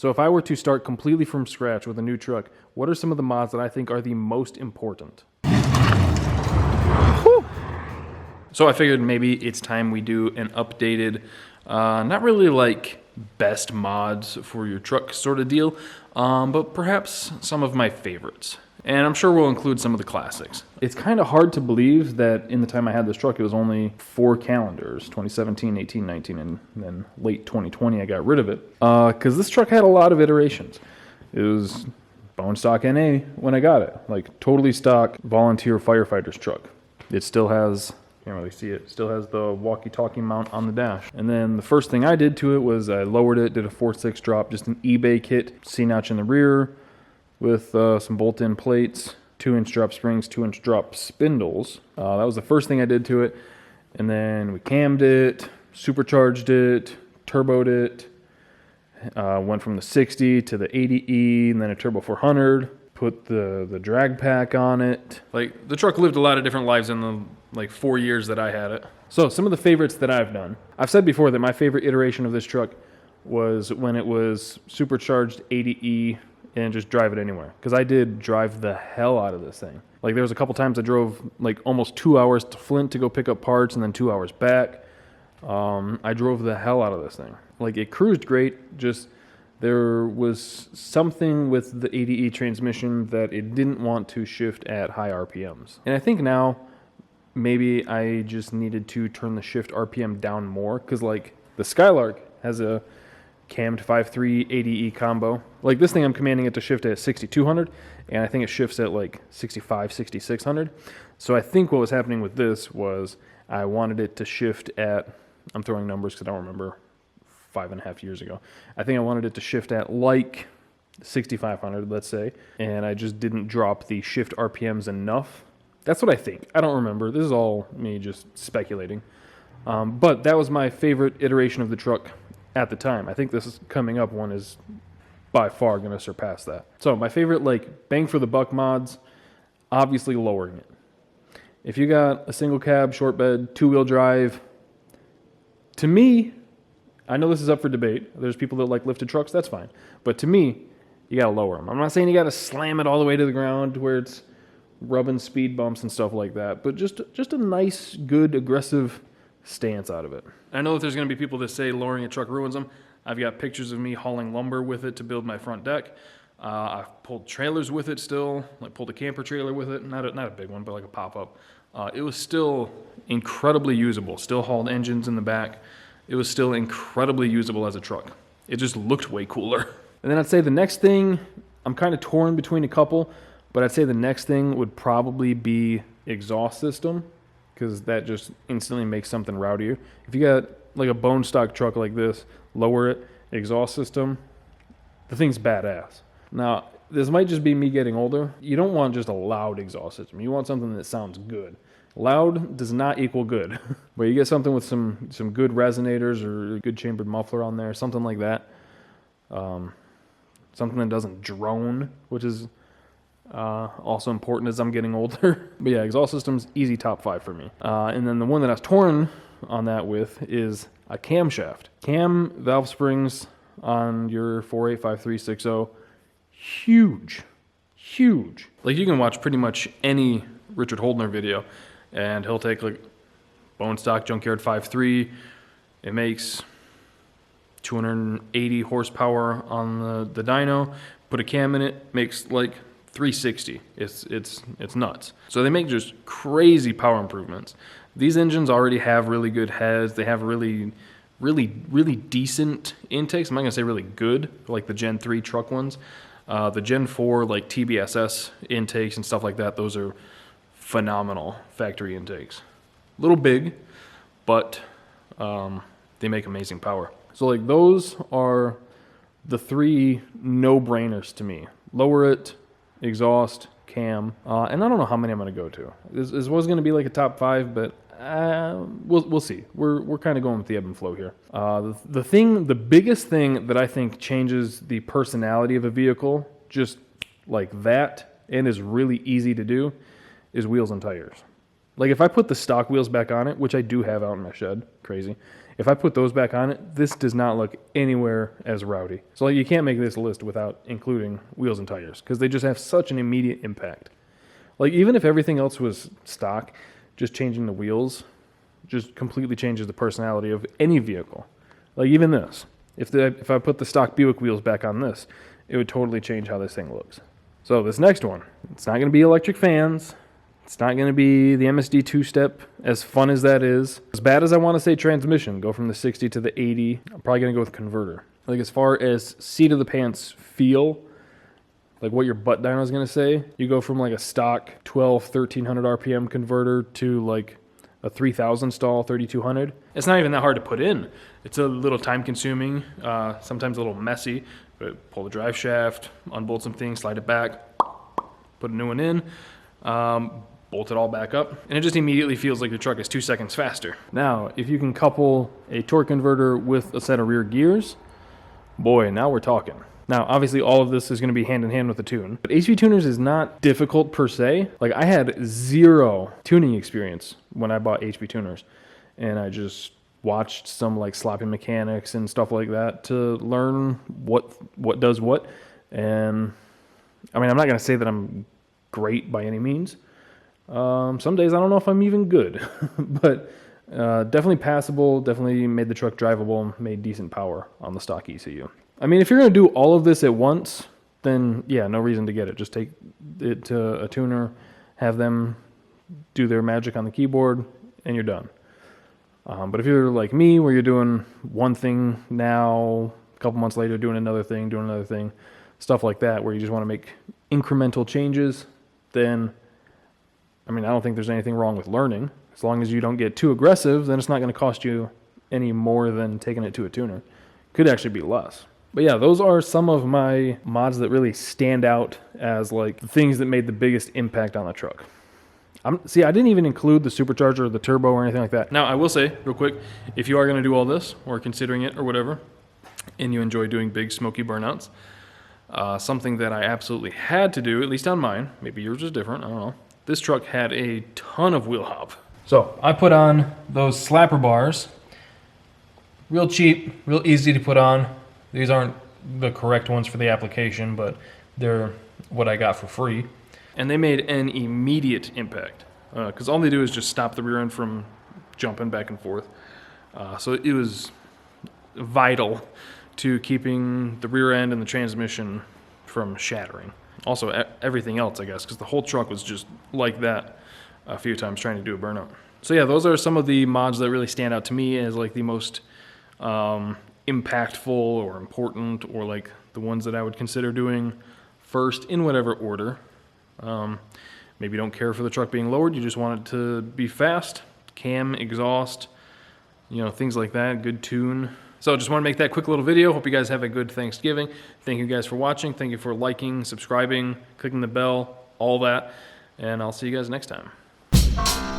So if I were to start completely from scratch with a new truck, what are some of the mods that I think are the most important? Whew. So I figured maybe it's time we do an updated, not really like best mods for your truck sort of deal, but perhaps some of my favorites. And I'm sure we'll include some of the classics. It's kind of hard to believe that in the time I had this truck, it was only 4 calendars, 2017, 18, 19, and then late 2020 I got rid of it. Because this truck had a lot of iterations. It was bone stock NA when I got it, like totally stock volunteer firefighters truck. It still has, can't really see it, still has the walkie-talkie mount on the dash. And then the first thing I did to it was I lowered it, did a 4.6 drop, just an eBay kit, C-notch in the rear with some bolt-in plates, 2-inch drop springs, 2-inch drop spindles. That was the first thing I did to it. And then we cammed it, supercharged it, turboed it, went from the 60 to the 80E, and then a Turbo 400. Put the drag pack on it. Like, the truck lived a lot of different lives in the 4 years that I had it. So some of the favorites that I've done. I've said before that my favorite iteration of this truck was when it was supercharged 80E and just drive it anywhere. Because I did drive the hell out of this thing. Like, there was a couple times I drove like almost 2 hours to Flint to go pick up parts and then 2 hours back. I drove the hell out of this thing. Like, it cruised great, just there was something with the 80E transmission that it didn't want to shift at high RPMs. And I think now maybe I just needed to turn the shift RPM down more, because like the Skylark has a cammed 5.3 80E combo. Like, this thing I'm commanding it to shift at 6200, and I think it shifts at like 65, 6600. So I think what was happening with this was I wanted it to shift at, I'm throwing numbers because I don't remember, 5.5 years ago. I think I wanted it to shift at like 6,500, let's say, and I just didn't drop the shift RPMs enough. That's what I think. I don't remember. This is all me just speculating. But that was my favorite iteration of the truck at the time. I think this is coming up one is by far going to surpass that. So my favorite like bang for the buck mods, obviously lowering it. If you got a single cab, short bed, 2-wheel drive, to me, I know this is up for debate. There's people that like lifted trucks, that's fine. But to me, you got to lower them. I'm not saying you got to slam it all the way to the ground where it's rubbing speed bumps and stuff like that, but just a nice, good, aggressive stance out of it. I know that there's going to be people that say lowering a truck ruins them. I've got pictures of me hauling lumber with it to build my front deck. I've pulled trailers with it still, like pulled a camper trailer with it. Not a big one, but like a pop-up. It was still incredibly usable. Still hauled engines in the back. It was still incredibly usable as a truck. It just looked way cooler. And then I'd say the next thing, I'm kind of torn between a couple, but I'd say the next thing would probably be exhaust system, because that just instantly makes something rowdier. If you got like a bone stock truck like this, lower it, exhaust system, the thing's badass. Now, this might just be me getting older. You don't want just a loud exhaust system. You want something that sounds good. Loud does not equal good, but you get something with some good resonators or a good chambered muffler on there, something like that. Something that doesn't drone, which is also important as I'm getting older. But yeah, exhaust system's easy top 5 for me. And then the one that I was torn on that with is a camshaft. Cam valve springs on your 485360, huge. Like, you can watch pretty much any Richard Holdner video, and he'll take like bone stock junkyard 5.3. It makes 280 horsepower on the dyno. Put a cam in it, makes like 360. It's nuts. So they make just crazy power improvements. These engines already have really good heads. They have really decent intakes. I'm not gonna say really good, like the Gen 3 truck ones. The Gen 4 like TBSS intakes and stuff like that, those are phenomenal factory intakes. A little big, but they make amazing power. So like, those are the 3 no-brainers to me. Lower it, exhaust, cam, and I don't know how many I'm going to go to. This was going to be like a top 5, but we'll see. We're kind of going with the ebb and flow here. The biggest thing that I think changes the personality of a vehicle, just like that, and is really easy to do, is wheels and tires. Like if I put the stock wheels back on it, which I do have out in my shed, crazy. If I put those back on it, this does not look anywhere as rowdy. So like you can't make this list without including wheels and tires because they just have such an immediate impact. Like even if everything else was stock, just changing the wheels just completely changes the personality of any vehicle. Like even this, if I put the stock Buick wheels back on this, it would totally change how this thing looks. So this next one, it's not going to be electric fans. It's not going to be the MSD two-step, as fun as that is. As bad as I want to say transmission, go from the 60 to the 80, I'm probably going to go with converter. Like as far as seat of the pants feel, like what your butt dyno is going to say, you go from like a stock 1300 RPM converter to like a 3000 stall 3200. It's not even that hard to put in. It's a little time consuming, sometimes a little messy, but pull the drive shaft, unbolt some things, slide it back, put a new one in. Bolt it all back up, and it just immediately feels like the truck is 2 seconds faster. Now, if you can couple a torque converter with a set of rear gears, boy, now we're talking. Now, obviously, all of this is going to be hand in hand with the tune, but HP Tuners is not difficult per se. Like, I had zero tuning experience when I bought HP Tuners, and I just watched some like sloppy mechanics and stuff like that to learn what does what. And I mean, I'm not going to say that I'm great by any means. Some days I don't know if I'm even good, but definitely passable, definitely made the truck drivable, made decent power on the stock ECU. I mean, if you're going to do all of this at once, then yeah, no reason to get it. Just take it to a tuner, have them do their magic on the keyboard, and you're done. But if you're like me, where you're doing one thing now, a couple months later doing another thing, stuff like that, where you just want to make incremental changes, then I mean, I don't think there's anything wrong with learning. As long as you don't get too aggressive, then it's not going to cost you any more than taking it to a tuner. Could actually be less. But yeah, those are some of my mods that really stand out as like the things that made the biggest impact on the truck. See, I didn't even include the supercharger or the turbo or anything like that. Now, I will say, real quick, if you are going to do all this, or considering it or whatever, and you enjoy doing big smoky burnouts, something that I absolutely had to do, at least on mine, maybe yours is different, I don't know. This truck had a ton of wheel hop. So I put on those slapper bars. Real cheap, real easy to put on. These aren't the correct ones for the application, but they're what I got for free. And they made an immediate impact, because all they do is just stop the rear end from jumping back and forth. So it was vital to keeping the rear end and the transmission from shattering. Also, everything else, I guess, because the whole truck was just like that a few times trying to do a burnout. So yeah, those are some of the mods that really stand out to me as like the most impactful or important, or like the ones that I would consider doing first in whatever order. Maybe you don't care for the truck being lowered, you just want it to be fast, cam, exhaust, you know, things like that, good tune. So just want to make that quick little video. Hope you guys have a good Thanksgiving. Thank you guys for watching. Thank you for liking, subscribing, clicking the bell, all that. And I'll see you guys next time.